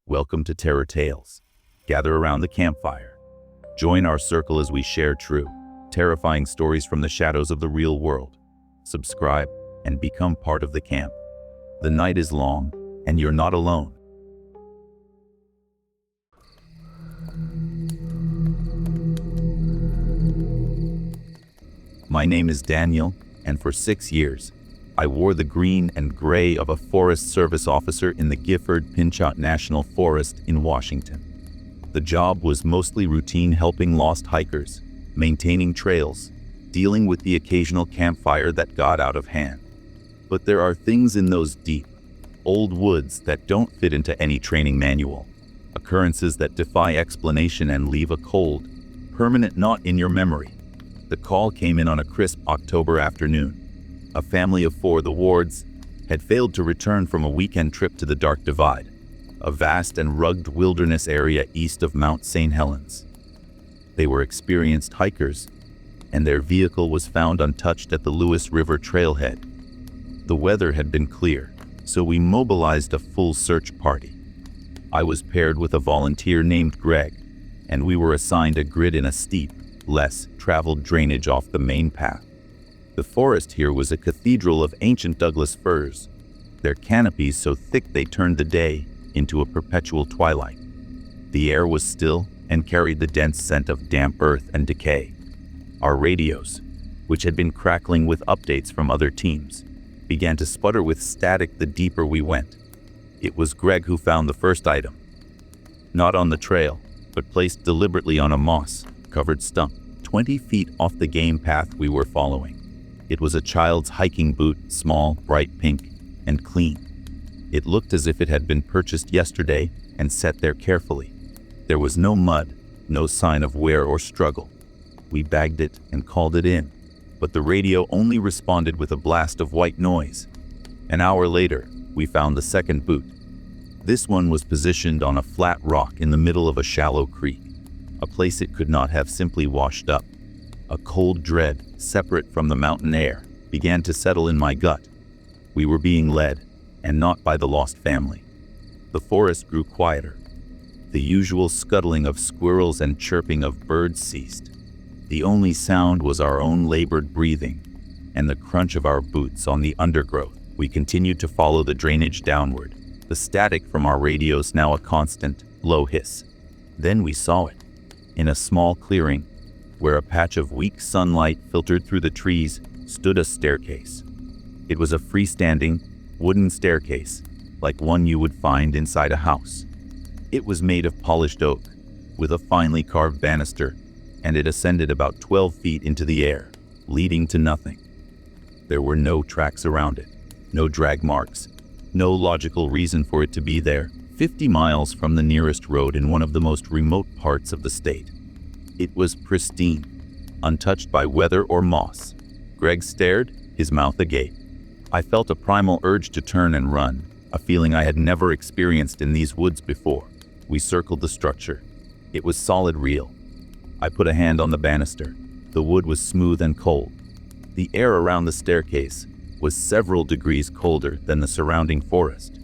Welcome to Terror Tales. Gather around the campfire. Join our circle as we share true, terrifying stories from the shadows of the real world. Subscribe and become part of the camp. The night is long, and you're not alone. My name is Daniel, and for 6 years, I wore the green and gray of a Forest Service officer in the Gifford-Pinchot National Forest in Washington. The job was mostly routine, helping lost hikers, maintaining trails, dealing with the occasional campfire that got out of hand. But there are things in those deep, old woods that don't fit into any training manual. Occurrences that defy explanation and leave a cold, permanent knot in your memory. The call came in on a crisp October afternoon. A family of 4, the Wards, had failed to return from a weekend trip to the Dark Divide, a vast and rugged wilderness area east of Mount St. Helens. They were experienced hikers, and their vehicle was found untouched at the Lewis River trailhead. The weather had been clear, so we mobilized a full search party. I was paired with a volunteer named Greg, and we were assigned a grid in a steep, less traveled drainage off the main path. The forest here was a cathedral of ancient Douglas firs, their canopies so thick they turned the day into a perpetual twilight. The air was still and carried the dense scent of damp earth and decay. Our radios, which had been crackling with updates from other teams, began to sputter with static the deeper we went. It was Greg who found the first item. Not on the trail, but placed deliberately on a moss-covered stump, 20 feet off the game path we were following. It was a child's hiking boot, small, bright pink, and clean. It looked as if it had been purchased yesterday and set there carefully. There was no mud, no sign of wear or struggle. We bagged it and called it in, but the radio only responded with a blast of white noise. An hour later, we found the second boot. This one was positioned on a flat rock in the middle of a shallow creek, a place it could not have simply washed up. A cold dread, separate from the mountain air, began to settle in my gut. We were being led, and not by the lost family. The forest grew quieter. The usual scuttling of squirrels and chirping of birds ceased. The only sound was our own labored breathing and the crunch of our boots on the undergrowth. We continued to follow the drainage downward, the static from our radios now a constant, low hiss. Then we saw it. In a small clearing, where a patch of weak sunlight filtered through the trees, stood a staircase. It was a freestanding, wooden staircase, like one you would find inside a house. It was made of polished oak, with a finely carved banister, and it ascended about 12 feet into the air, leading to nothing. There were no tracks around it, no drag marks, no logical reason for it to be there, 50 miles from the nearest road in one of the most remote parts of the state. It was pristine, untouched by weather or moss. Greg stared, his mouth agape. I felt a primal urge to turn and run, a feeling I had never experienced in these woods before. We circled the structure. It was solid real. I put a hand on the banister. The wood was smooth and cold. The air around the staircase was several degrees colder than the surrounding forest.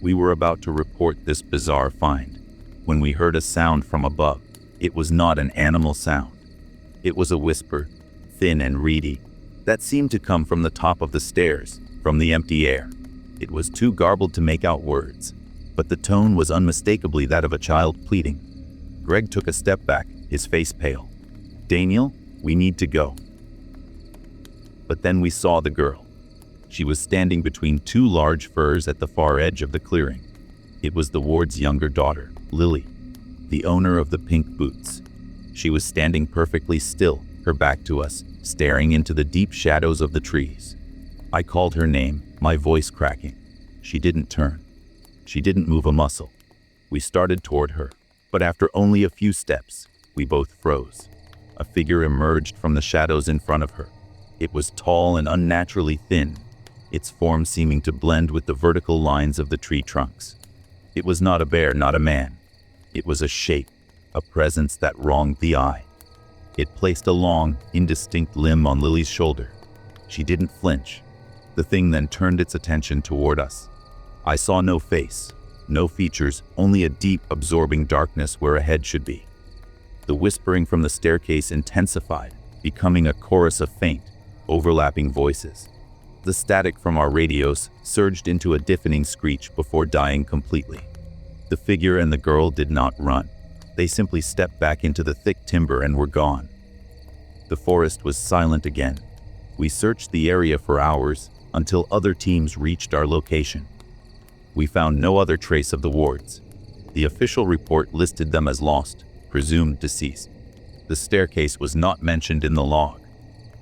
We were about to report this bizarre find when we heard a sound from above. It was not an animal sound. It was a whisper, thin and reedy, that seemed to come from the top of the stairs, from the empty air. It was too garbled to make out words, but the tone was unmistakably that of a child pleading. Greg took a step back, his face pale. "Daniel, we need to go." But then we saw the girl. She was standing between 2 large firs at the far edge of the clearing. It was the Ward's younger daughter, Lily, the owner of the pink boots. She was standing perfectly still, her back to us, staring into the deep shadows of the trees. I called her name, my voice cracking. She didn't turn. She didn't move a muscle. We started toward her, but after only a few steps, we both froze. A figure emerged from the shadows in front of her. It was tall and unnaturally thin, its form seeming to blend with the vertical lines of the tree trunks. It was not a bear, not a man. It was a shape, a presence that wronged the eye. It placed a long, indistinct limb on Lily's shoulder. She didn't flinch. The thing then turned its attention toward us. I saw no face, No features, only a deep, absorbing darkness where a head should be. The whispering from the staircase intensified, becoming a chorus of faint, overlapping voices. The static from our radios surged into a deafening screech before dying completely. The figure and the girl did not run. They simply stepped back into the thick timber and were gone. The forest was silent again. We searched the area for hours until other teams reached our location. We found no other trace of the wards. The official report listed them as lost, presumed deceased. The staircase was not mentioned in the log.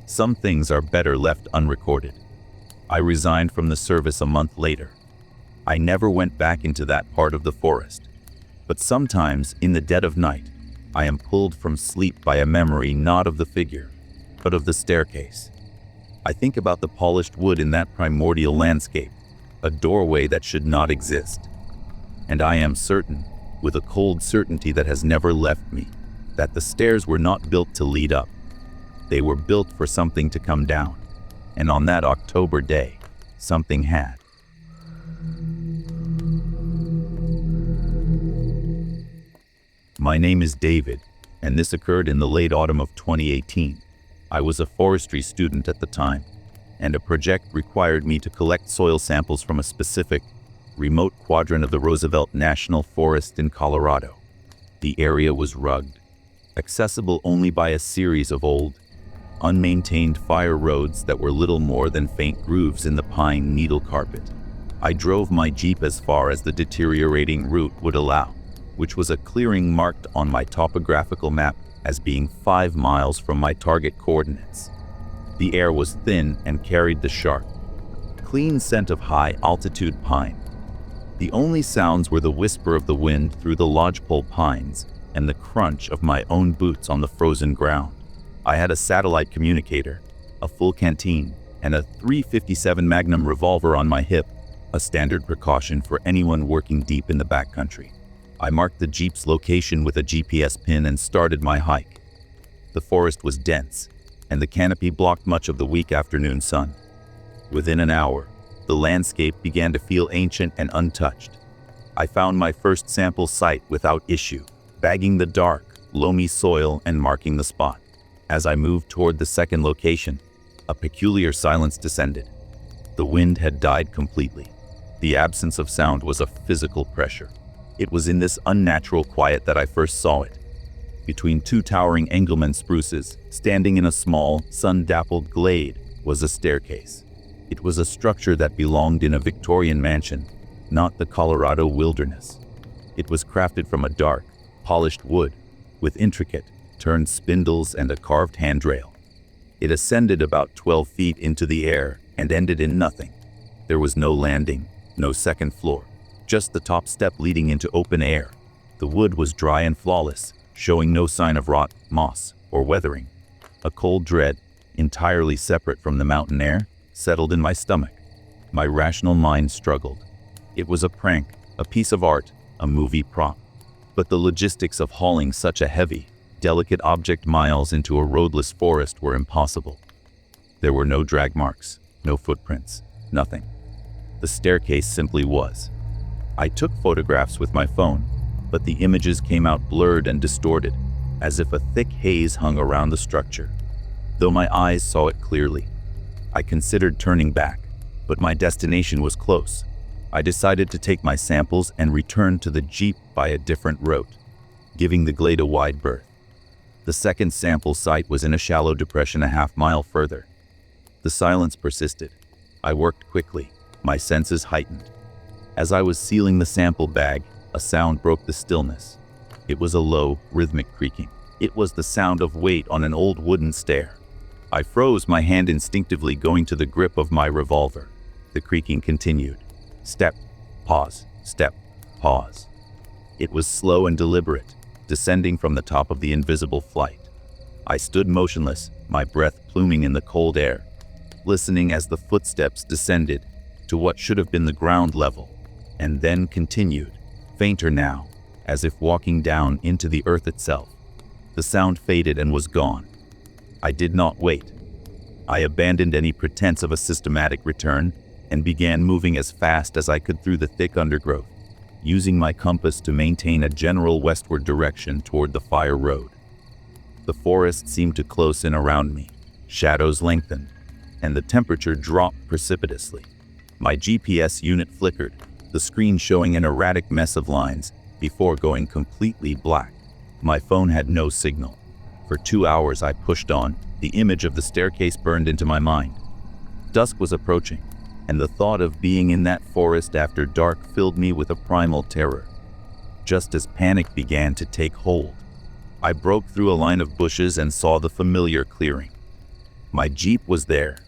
Some things are better left unrecorded. I resigned from the service a month later. I never went back into that part of the forest. But sometimes, in the dead of night, I am pulled from sleep by a memory not of the figure, but of the staircase. I think about the polished wood in that primordial landscape, a doorway that should not exist. And I am certain, with a cold certainty that has never left me, that the stairs were not built to lead up. They were built for something to come down. And on that October day, something had. My name is David, and this occurred in the late autumn of 2018. I was a forestry student at the time, and a project required me to collect soil samples from a specific, remote quadrant of the Roosevelt National Forest in Colorado. The area was rugged, accessible only by a series of old, unmaintained fire roads that were little more than faint grooves in the pine needle carpet. I drove my Jeep as far as the deteriorating route would allow, which was a clearing marked on my topographical map as being 5 miles from my target coordinates. The air was thin and carried the sharp, clean scent of high-altitude pine. The only sounds were the whisper of the wind through the lodgepole pines and the crunch of my own boots on the frozen ground. I had a satellite communicator, a full canteen, and a .357 Magnum revolver on my hip, a standard precaution for anyone working deep in the backcountry. I marked the Jeep's location with a GPS pin and started my hike. The forest was dense, and the canopy blocked much of the weak afternoon sun. Within an hour, the landscape began to feel ancient and untouched. I found my first sample site without issue, bagging the dark, loamy soil and marking the spot. As I moved toward the second location, a peculiar silence descended. The wind had died completely. The absence of sound was a physical pressure. It was in this unnatural quiet that I first saw it. Between 2 towering Engelmann spruces, standing in a small, sun-dappled glade, was a staircase. It was a structure that belonged in a Victorian mansion, not the Colorado wilderness. It was crafted from a dark, polished wood, with intricate, turned spindles and a carved handrail. It ascended about 12 feet into the air and ended in nothing. There was no landing, no second floor, just the top step leading into open air. The wood was dry and flawless, showing no sign of rot, moss, or weathering. A cold dread, entirely separate from the mountain air, settled in my stomach. My rational mind struggled. It was a prank, a piece of art, a movie prop. But the logistics of hauling such a heavy, delicate object miles into a roadless forest were impossible. There were no drag marks, no footprints, nothing. The staircase simply was. I took photographs with my phone, but the images came out blurred and distorted, as if a thick haze hung around the structure. Though my eyes saw it clearly, I considered turning back, but my destination was close. I decided to take my samples and return to the Jeep by a different route, giving the glade a wide berth. The second sample site was in a shallow depression a half-mile further. The silence persisted. I worked quickly, my senses heightened. As I was sealing the sample bag, a sound broke the stillness. It was a low, rhythmic creaking. It was the sound of weight on an old wooden stair. I froze, my hand instinctively going to the grip of my revolver. The creaking continued. Step, pause, step, pause. It was slow and deliberate, descending from the top of the invisible flight. I stood motionless, my breath pluming in the cold air, listening as the footsteps descended to what should have been the ground level, and then continued, fainter now, as if walking down into the earth itself. The sound faded and was gone. I did not wait. I abandoned any pretense of a systematic return and began moving as fast as I could through the thick undergrowth. using my compass to maintain a general westward direction toward the fire road. The forest seemed to close in around me, shadows lengthened, and the temperature dropped precipitously. My GPS unit flickered, the screen showing an erratic mess of lines, before going completely black. My phone had no signal. For 2 hours I pushed on, the image of the staircase burned into my mind. Dusk was approaching, and the thought of being in that forest after dark filled me with a primal terror. Just as panic began to take hold, I broke through a line of bushes and saw the familiar clearing. My Jeep was there,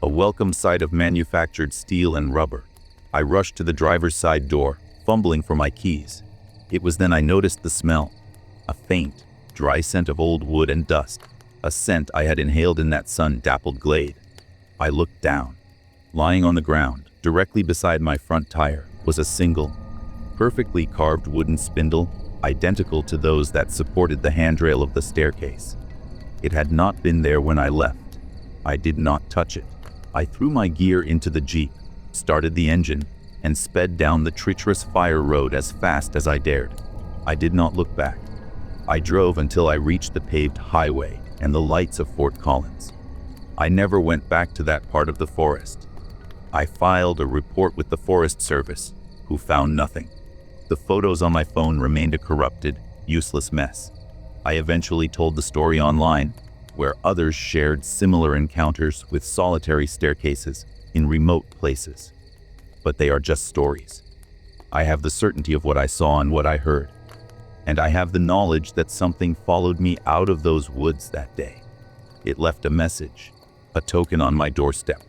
a welcome sight of manufactured steel and rubber. I rushed to the driver's side door, fumbling for my keys. It was then I noticed the smell, a faint, dry scent of old wood and dust, a scent I had inhaled in that sun-dappled glade. I looked down. Lying on the ground, directly beside my front tire, was a single, perfectly carved wooden spindle, identical to those that supported the handrail of the staircase. It had not been there when I left. I did not touch it. I threw my gear into the Jeep, started the engine, and sped down the treacherous fire road as fast as I dared. I did not look back. I drove until I reached the paved highway and the lights of Fort Collins. I never went back to that part of the forest. I filed a report with the Forest Service, who found nothing. The photos on my phone remained a corrupted, useless mess. I eventually told the story online, where others shared similar encounters with solitary staircases in remote places. But they are just stories. I have the certainty of what I saw and what I heard, and I have the knowledge that something followed me out of those woods that day. It left a message, a token on my doorstep,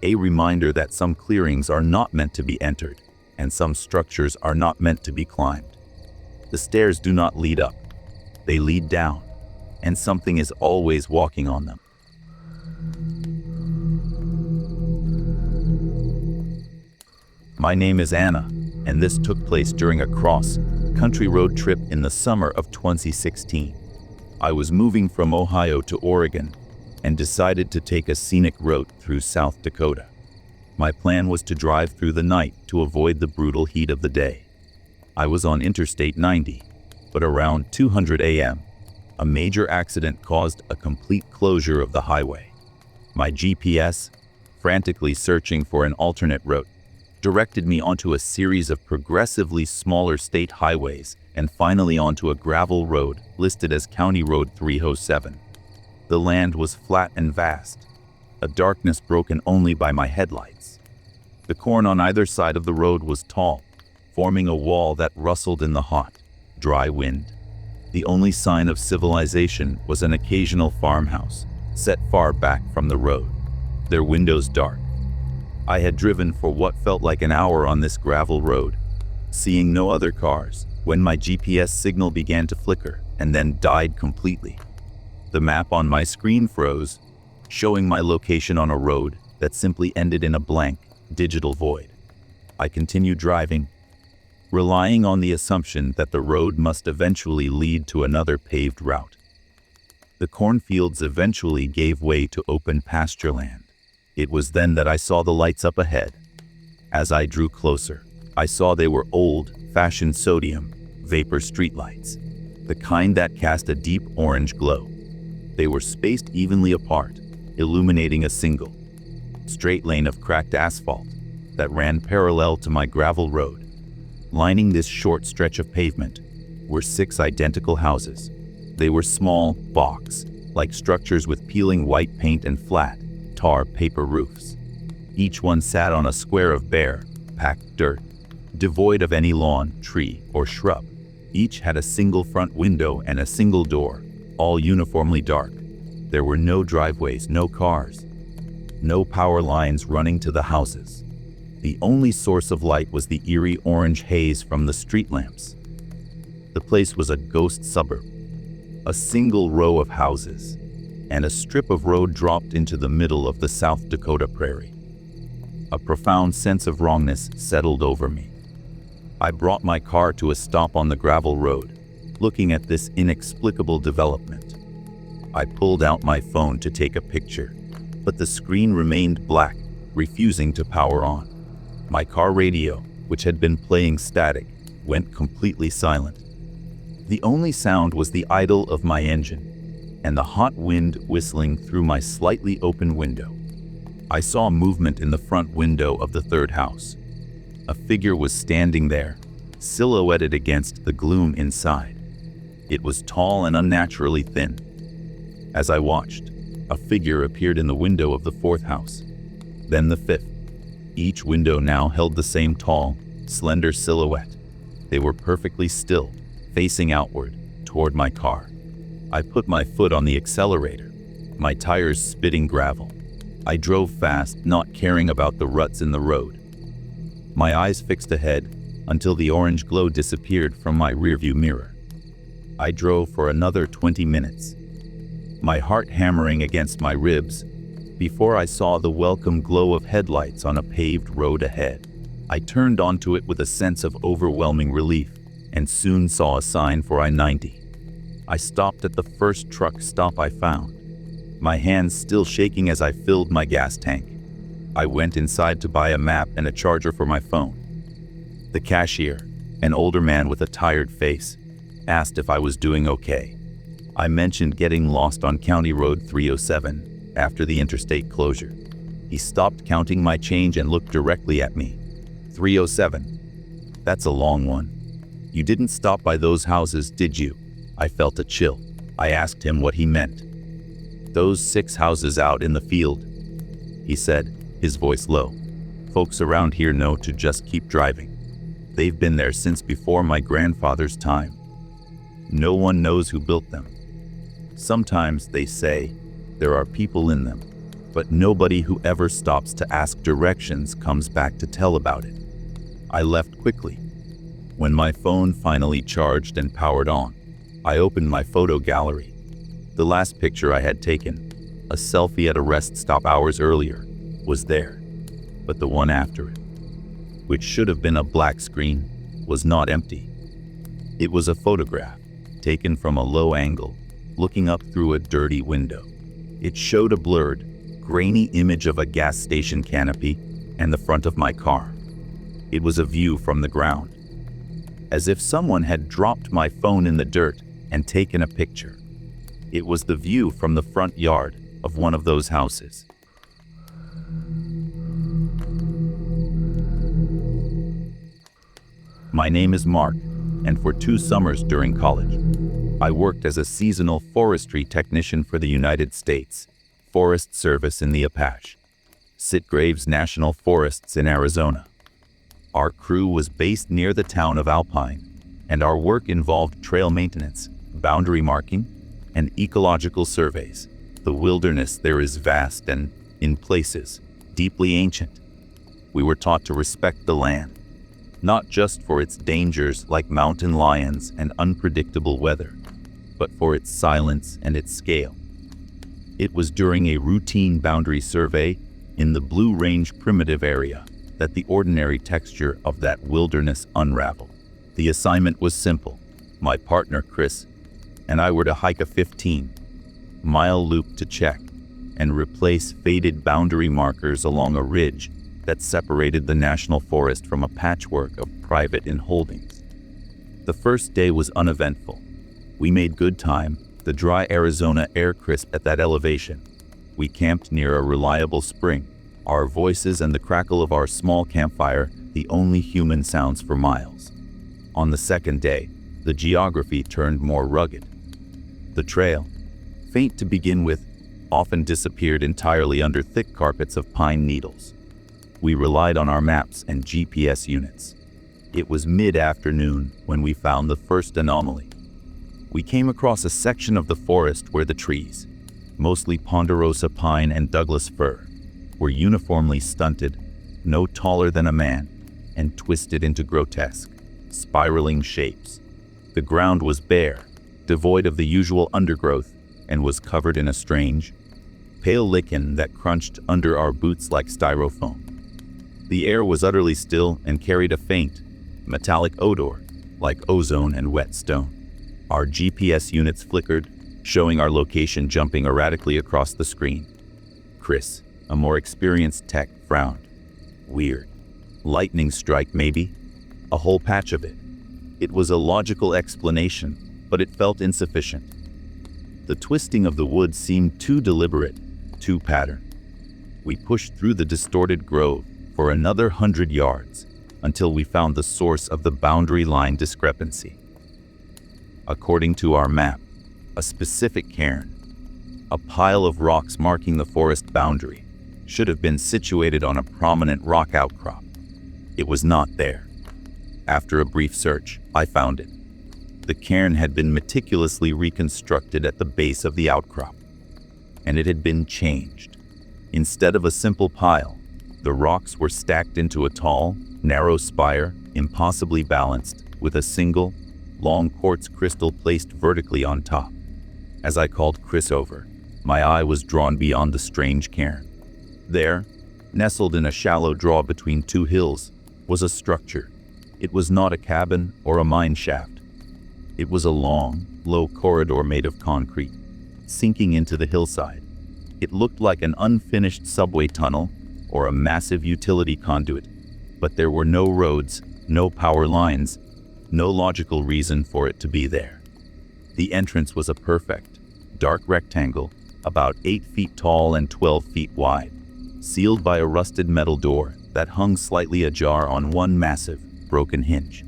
a reminder that some clearings are not meant to be entered, and some structures are not meant to be climbed. The stairs do not lead up, they lead down, and something is always walking on them. My name is Anna, and this took place during a cross-country road trip in the summer of 2016. I was moving from Ohio to Oregon and decided to take a scenic route through South Dakota. My plan was to drive through the night to avoid the brutal heat of the day. I was on Interstate 90, but around 200 a.m., a major accident caused a complete closure of the highway. My GPS, frantically searching for an alternate route, directed me onto a series of progressively smaller state highways and finally onto a gravel road listed as County Road 307. The land was flat and vast, a darkness broken only by my headlights. The corn on either side of the road was tall, forming a wall that rustled in the hot, dry wind. The only sign of civilization was an occasional farmhouse, set far back from the road, their windows dark. I had driven for what felt like an hour on this gravel road, seeing no other cars, when my GPS signal began to flicker and then died completely. The map on my screen froze, showing my location on a road that simply ended in a blank, digital void. I continued driving, relying on the assumption that the road must eventually lead to another paved route. The cornfields eventually gave way to open pasture land. It was then that I saw the lights up ahead. As I drew closer, I saw they were old-fashioned sodium vapor streetlights, the kind that cast a deep orange glow. They were spaced evenly apart, illuminating a single, straight lane of cracked asphalt that ran parallel to my gravel road. Lining this short stretch of pavement were 6 identical houses. They were small, box-like structures with peeling white paint and flat, tar paper roofs. Each one sat on a square of bare, packed dirt, devoid of any lawn, tree, or shrub. Each had a single front window and a single door, all uniformly dark. There were no driveways, no cars, no power lines running to the houses. The only source of light was the eerie orange haze from the street lamps. The place was a ghost suburb, a single row of houses, and a strip of road dropped into the middle of the South Dakota prairie. A profound sense of wrongness settled over me. I brought my car to a stop on the gravel road, looking at this inexplicable development. I pulled out my phone to take a picture, but the screen remained black, refusing to power on. My car radio, which had been playing static, went completely silent. The only sound was the idle of my engine and the hot wind whistling through my slightly open window. I saw movement in the front window of the third house. A figure was standing there, silhouetted against the gloom inside. It was tall and unnaturally thin. As I watched, a figure appeared in the window of the fourth house, then the fifth. Each window now held the same tall, slender silhouette. They were perfectly still, facing outward, toward my car. I put my foot on the accelerator, my tires spitting gravel. I drove fast, not caring about the ruts in the road. My eyes fixed ahead until the orange glow disappeared from my rearview mirror. I drove for another 20 minutes, my heart hammering against my ribs, before I saw the welcome glow of headlights on a paved road ahead. I turned onto it with a sense of overwhelming relief and soon saw a sign for I-90. I stopped at the first truck stop I found, my hands still shaking as I filled my gas tank. I went inside to buy a map and a charger for my phone. The cashier, an older man with a tired face, asked if I was doing okay. I mentioned getting lost on County Road 307 after the interstate closure. He stopped counting my change and looked directly at me. 307. That's a long one. You didn't stop by those houses, did you? I felt a chill. I asked him what he meant. Those 6 houses out in the field, he said, his voice low. Folks around here know to just keep driving. They've been there since before my grandfather's time. No one knows who built them. Sometimes they say there are people in them, but nobody who ever stops to ask directions comes back to tell about it. I left quickly. When my phone finally charged and powered on, I opened my photo gallery. The last picture I had taken, a selfie at a rest stop hours earlier, was there, but the one after it, which should have been a black screen, was not empty. It was a photograph, taken from a low angle, looking up through a dirty window. It showed a blurred, grainy image of a gas station canopy and the front of my car. It was a view from the ground, as if someone had dropped my phone in the dirt and taken a picture. It was the view from the front yard of one of those houses. My name is Mark, and for 2 summers during college, I worked as a seasonal forestry technician for the United States Forest Service in the Apache, Sitgraves National Forests in Arizona. Our crew was based near the town of Alpine, and our work involved trail maintenance, boundary marking, and ecological surveys. The wilderness there is vast and, in places, deeply ancient. We were taught to respect the land, not just for its dangers like mountain lions and unpredictable weather, but for its silence and its scale. It was during a routine boundary survey in the Blue Range Primitive area that the ordinary texture of that wilderness unraveled. The assignment was simple. My partner, Chris, and I were to hike a 15-mile loop to check and replace faded boundary markers along a ridge that separated the national forest from a patchwork of private inholdings. The first day was uneventful. We made good time, the dry Arizona air crisp at that elevation. We camped near a reliable spring, our voices and the crackle of our small campfire the only human sounds for miles. On the second day, the geography turned more rugged. The trail, faint to begin with, often disappeared entirely under thick carpets of pine needles. We relied on our maps and GPS units. It was mid-afternoon when we found the first anomaly. We came across a section of the forest where the trees, mostly ponderosa pine and Douglas fir, were uniformly stunted, no taller than a man, and twisted into grotesque, spiraling shapes. The ground was bare, devoid of the usual undergrowth, and was covered in a strange, pale lichen that crunched under our boots like styrofoam. The air was utterly still and carried a faint, metallic odor, like ozone and wet stone. Our GPS units flickered, showing our location jumping erratically across the screen. Chris, a more experienced tech, frowned. Weird. Lightning strike, maybe? A whole patch of it. It was a logical explanation, but it felt insufficient. The twisting of the wood seemed too deliberate, too patterned. We pushed through the distorted grove for another 100 yards until we found the source of the boundary line discrepancy. According to our map, a specific cairn, a pile of rocks marking the forest boundary, should have been situated on a prominent rock outcrop. It was not there. After a brief search, I found it. The cairn had been meticulously reconstructed at the base of the outcrop, and it had been changed. Instead of a simple pile, the rocks were stacked into a tall, narrow spire, impossibly balanced, with a single, long quartz crystal placed vertically on top. As I called Chris over, my eye was drawn beyond the strange cairn. There, nestled in a shallow draw between two hills, was a structure. It was not a cabin or a mine shaft. It was a long, low corridor made of concrete, sinking into the hillside. It looked like an unfinished subway tunnel or a massive utility conduit, but there were no roads, no power lines, no logical reason for it to be there. The entrance was a perfect, dark rectangle, about 8 feet tall and 12 feet wide, sealed by a rusted metal door that hung slightly ajar on one massive, broken hinge.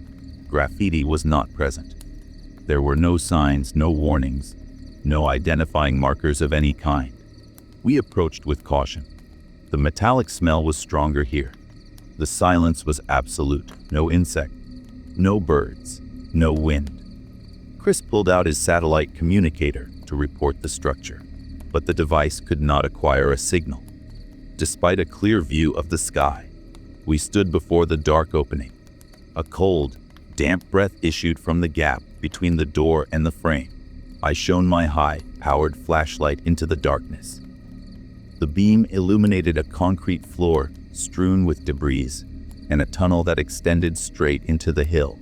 Graffiti was not present. There were no signs, no warnings, no identifying markers of any kind. We approached with caution. The metallic smell was stronger here. The silence was absolute. No insect, no birds, no wind. Chris pulled out his satellite communicator to report the structure, but the device could not acquire a signal. Despite a clear view of the sky, we stood before the dark opening. A cold, damp breath issued from the gap between the door and the frame. I shone my high-powered flashlight into the darkness. The beam illuminated a concrete floor strewn with debris and a tunnel that extended straight into the hill,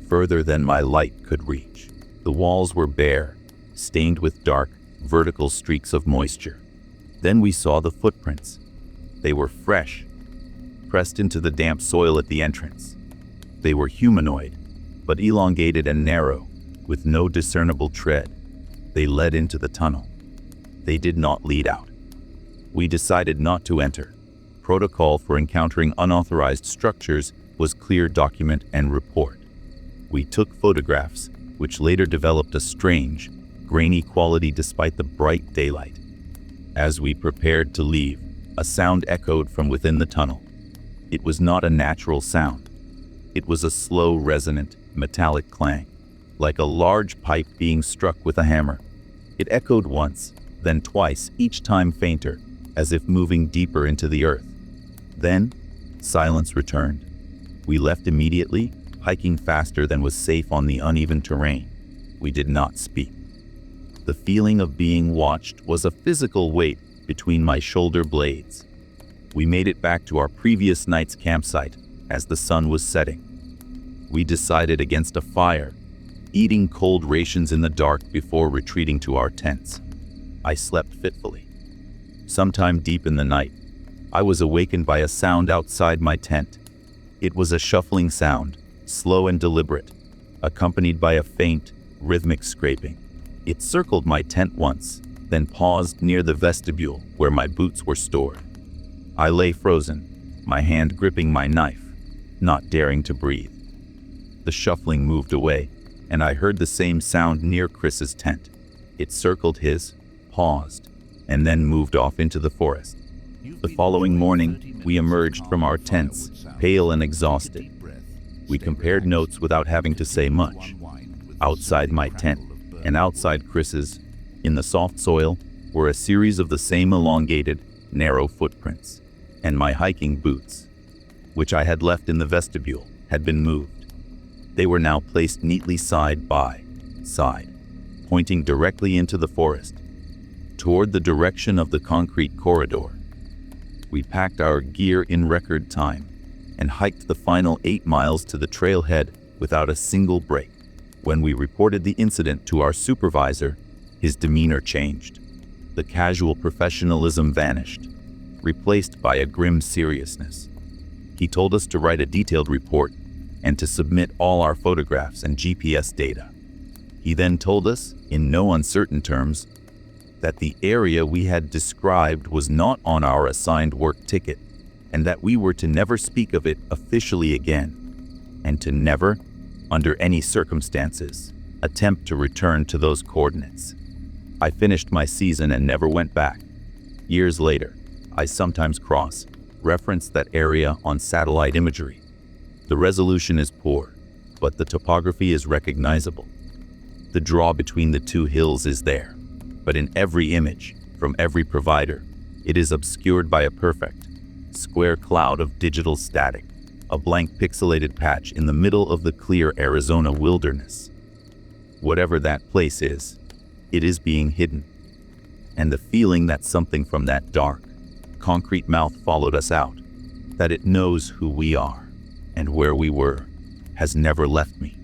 further than my light could reach. The walls were bare, stained with dark, vertical streaks of moisture. Then we saw the footprints. They were fresh, pressed into the damp soil at the entrance. They were humanoid, but elongated and narrow, with no discernible tread. They led into the tunnel. They did not lead out. We decided not to enter. Protocol for encountering unauthorized structures was clear: document and report. We took photographs, which later developed a strange, grainy quality despite the bright daylight. As we prepared to leave, a sound echoed from within the tunnel. It was not a natural sound. It was a slow, resonant, metallic clang, like a large pipe being struck with a hammer. It echoed once, then twice, each time fainter, as if moving deeper into the earth. Then, silence returned. We left immediately, hiking faster than was safe on the uneven terrain. We did not speak. The feeling of being watched was a physical weight between my shoulder blades. We made it back to our previous night's campsite as the sun was setting. We decided against a fire, eating cold rations in the dark before retreating to our tents. I slept fitfully. Sometime deep in the night, I was awakened by a sound outside my tent. It was a shuffling sound, slow and deliberate, accompanied by a faint, rhythmic scraping. It circled my tent once, then paused near the vestibule where my boots were stored. I lay frozen, my hand gripping my knife, not daring to breathe. The shuffling moved away, and I heard the same sound near Chris's tent. It circled his, paused, and then moved off into the forest. The following morning, we emerged from our tents, pale and exhausted. We compared notes without having to say much. Outside my tent, and outside Chris's, in the soft soil, were a series of the same elongated, narrow footprints, and my hiking boots, which I had left in the vestibule, had been moved. They were now placed neatly side by side, pointing directly into the forest, toward the direction of the concrete corridor. We packed our gear in record time and hiked the final 8 miles to the trailhead without a single break. When we reported the incident to our supervisor, his demeanor changed. The casual professionalism vanished, replaced by a grim seriousness. He told us to write a detailed report, and to submit all our photographs and GPS data. He then told us, in no uncertain terms, that the area we had described was not on our assigned work ticket, and that we were to never speak of it officially again, and to never, under any circumstances, attempt to return to those coordinates. I finished my season and never went back. Years later, I sometimes reference that area on satellite imagery. The resolution is poor, but the topography is recognizable. The draw between the two hills is there, but in every image, from every provider, it is obscured by a perfect, square cloud of digital static, a blank pixelated patch in the middle of the clear Arizona wilderness. Whatever that place is, it is being hidden. And the feeling that something from that dark, concrete mouth followed us out, that it knows who we are and where we were, has never left me.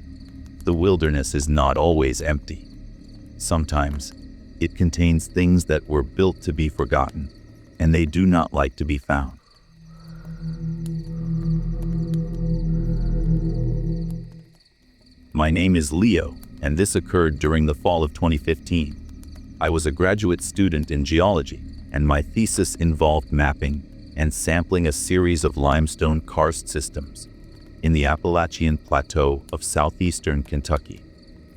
The wilderness is not always empty. Sometimes, it contains things that were built to be forgotten, and they do not like to be found. My name is Leo, and this occurred during the fall of 2015. I was a graduate student in geology, and my thesis involved mapping and sampling a series of limestone karst systems in the Appalachian Plateau of southeastern Kentucky,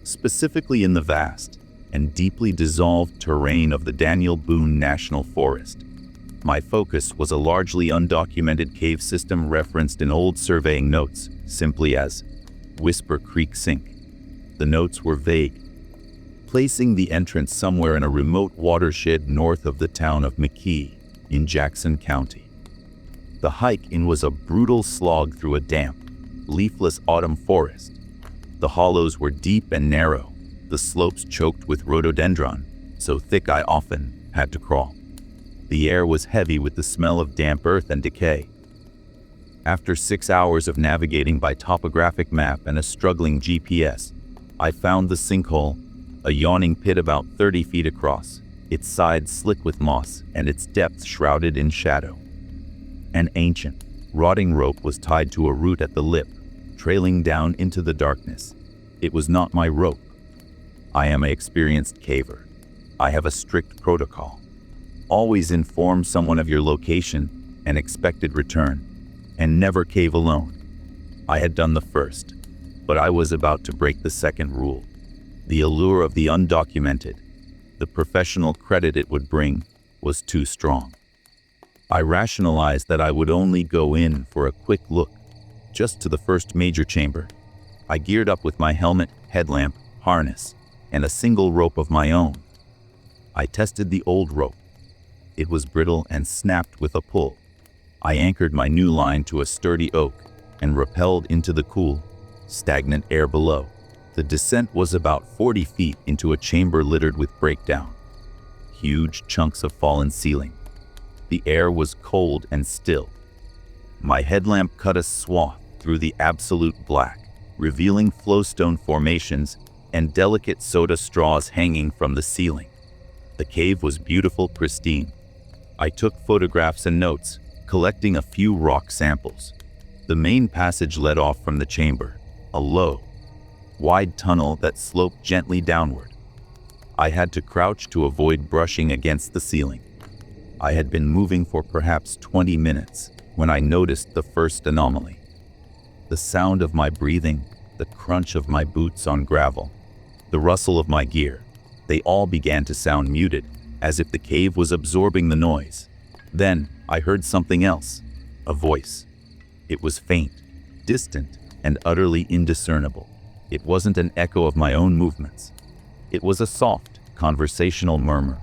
specifically in the vast and deeply dissolved terrain of the Daniel Boone National Forest. My focus was a largely undocumented cave system referenced in old surveying notes simply as Whisper Creek Sink. The notes were vague, placing the entrance somewhere in a remote watershed north of the town of McKee in Jackson County. The hike in was a brutal slog through a damp, leafless autumn forest. The hollows were deep and narrow, the slopes choked with rhododendron, so thick I often had to crawl. The air was heavy with the smell of damp earth and decay. After 6 hours of navigating by topographic map and a struggling GPS, I found the sinkhole, a yawning pit about 30 feet across, its sides slick with moss and its depths shrouded in shadow. An ancient, rotting rope was tied to a root at the lip, trailing down into the darkness. It was not my rope. I am an experienced caver. I have a strict protocol. Always inform someone of your location and expected return, and never cave alone. I had done the first, but I was about to break the second rule. The allure of the undocumented, the professional credit it would bring, was too strong. I rationalized that I would only go in for a quick look, just to the first major chamber. I geared up with my helmet, headlamp, harness, and a single rope of my own. I tested the old rope. It was brittle and snapped with a pull. I anchored my new line to a sturdy oak and rappelled into the cool, stagnant air below. The descent was about 40 feet into a chamber littered with breakdown. Huge chunks of fallen ceiling. The air was cold and still. My headlamp cut a swath through the absolute black, revealing flowstone formations and delicate soda straws hanging from the ceiling. The cave was beautiful, pristine. I took photographs and notes, collecting a few rock samples. The main passage led off from the chamber, a low, wide tunnel that sloped gently downward. I had to crouch to avoid brushing against the ceiling. I had been moving for perhaps 20 minutes when I noticed the first anomaly. The sound of my breathing, the crunch of my boots on gravel, the rustle of my gear, they all began to sound muted, as if the cave was absorbing the noise. Then I heard something else, a voice. It was faint, distant, and utterly indiscernible. It wasn't an echo of my own movements. It was a soft, conversational murmur,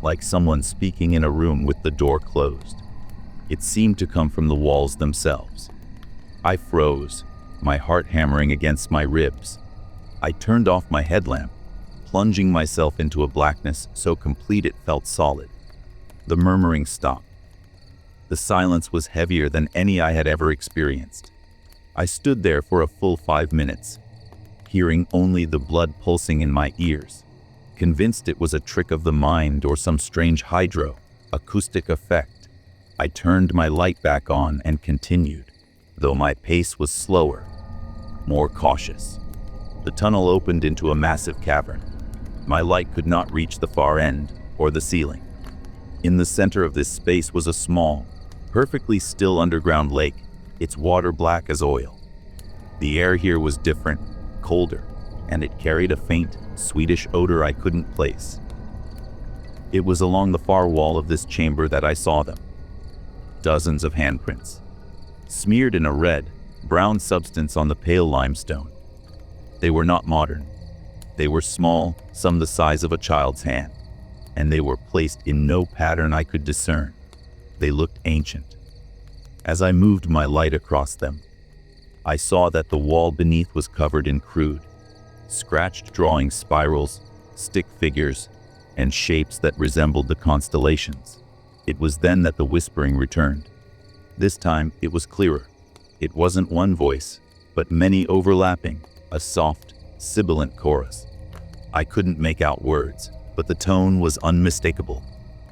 like someone speaking in a room with the door closed. It seemed to come from the walls themselves. I froze, my heart hammering against my ribs. I turned off my headlamp, plunging myself into a blackness so complete it felt solid. The murmuring stopped. The silence was heavier than any I had ever experienced. I stood there for a full 5 minutes, hearing only the blood pulsing in my ears, convinced it was a trick of the mind or some strange hydro-acoustic effect. I turned my light back on and continued, though my pace was slower. more cautious. The tunnel opened into a massive cavern. My light could not reach the far end or the ceiling. In the center of this space was a small, perfectly still underground lake, its water black as oil. The air here was different, colder, and it carried a faint, sweetish odor I couldn't place. It was along the far wall of this chamber that I saw them. Dozens of handprints, smeared in a red, brown substance on the pale limestone. They were not modern. They were small, some the size of a child's hand, and they were placed in no pattern I could discern. They looked ancient. As I moved my light across them, I saw that the wall beneath was covered in crude, scratched drawing spirals, stick figures, and shapes that resembled the constellations. It was then that the whispering returned. This time it was clearer. It wasn't one voice, but many overlapping, a soft, sibilant chorus. I couldn't make out words, but the tone was unmistakable.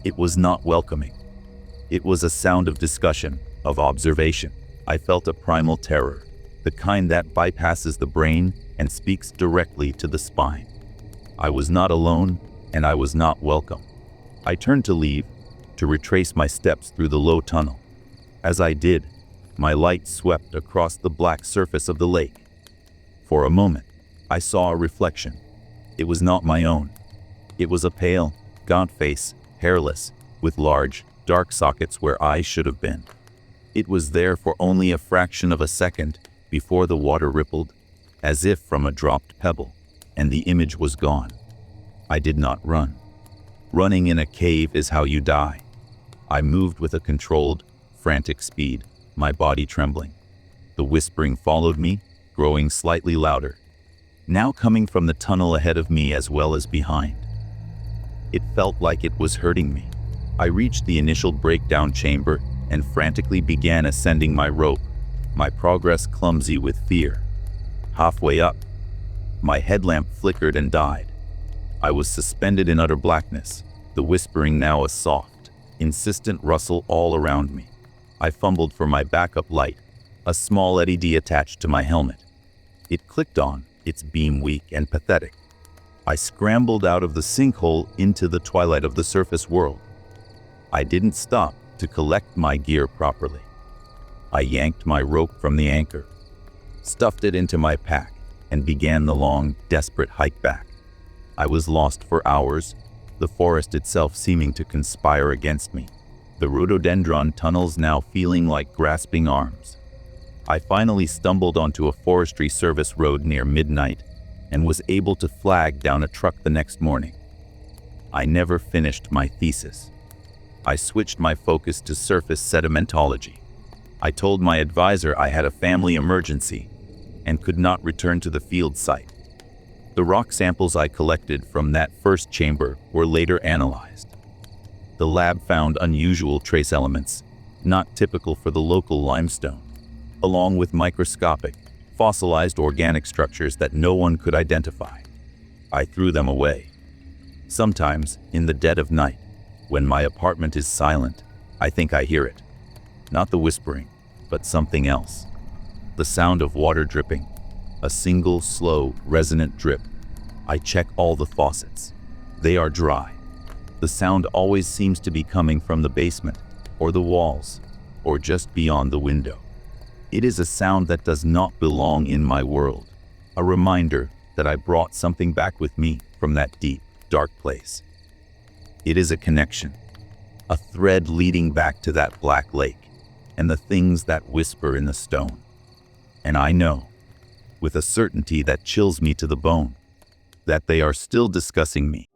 It was not welcoming. It was a sound of discussion, of observation. I felt a primal terror, the kind that bypasses the brain and speaks directly to the spine. I was not alone, and I was not welcome. I turned to leave, to retrace my steps through the low tunnel. As I did, my light swept across the black surface of the lake. For a moment, I saw a reflection. It was not my own. It was a pale, gaunt face, hairless, with large, dark sockets where eyes should have been. It was there for only a fraction of a second before the water rippled, as if from a dropped pebble, and the image was gone. I did not run. Running in a cave is how you die. I moved with a controlled, frantic speed, my body trembling. The whispering followed me, growing slightly louder, now coming from the tunnel ahead of me as well as behind. It felt like it was hurting me. I reached the initial breakdown chamber and frantically began ascending my rope, my progress clumsy with fear. Halfway up, my headlamp flickered and died. I was suspended in utter blackness, the whispering now a soft, insistent rustle all around me. I fumbled for my backup light, a small LED attached to my helmet. It clicked on, its beam weak and pathetic. I scrambled out of the sinkhole into the twilight of the surface world. I didn't stop to collect my gear properly. I yanked my rope from the anchor, stuffed it into my pack, and began the long, desperate hike back. I was lost for hours, the forest itself seeming to conspire against me, the rhododendron tunnels now feeling like grasping arms. I finally stumbled onto a forestry service road near midnight and was able to flag down a truck the next morning. I never finished my thesis. I switched my focus to surface sedimentology. I told my advisor I had a family emergency and could not return to the field site. The rock samples I collected from that first chamber were later analyzed. The lab found unusual trace elements, not typical for the local limestone, along with microscopic, fossilized organic structures that no one could identify. I threw them away. Sometimes, in the dead of night, when my apartment is silent, I think I hear it. Not the whispering, but something else. The sound of water dripping, a single, slow, resonant drip. I check all the faucets. They are dry. The sound always seems to be coming from the basement, or the walls, or just beyond the window. It is a sound that does not belong in my world, a reminder that I brought something back with me from that deep, dark place. It is a connection, a thread leading back to that black lake and the things that whisper in the stone. And I know, with a certainty that chills me to the bone, that they are still discussing me,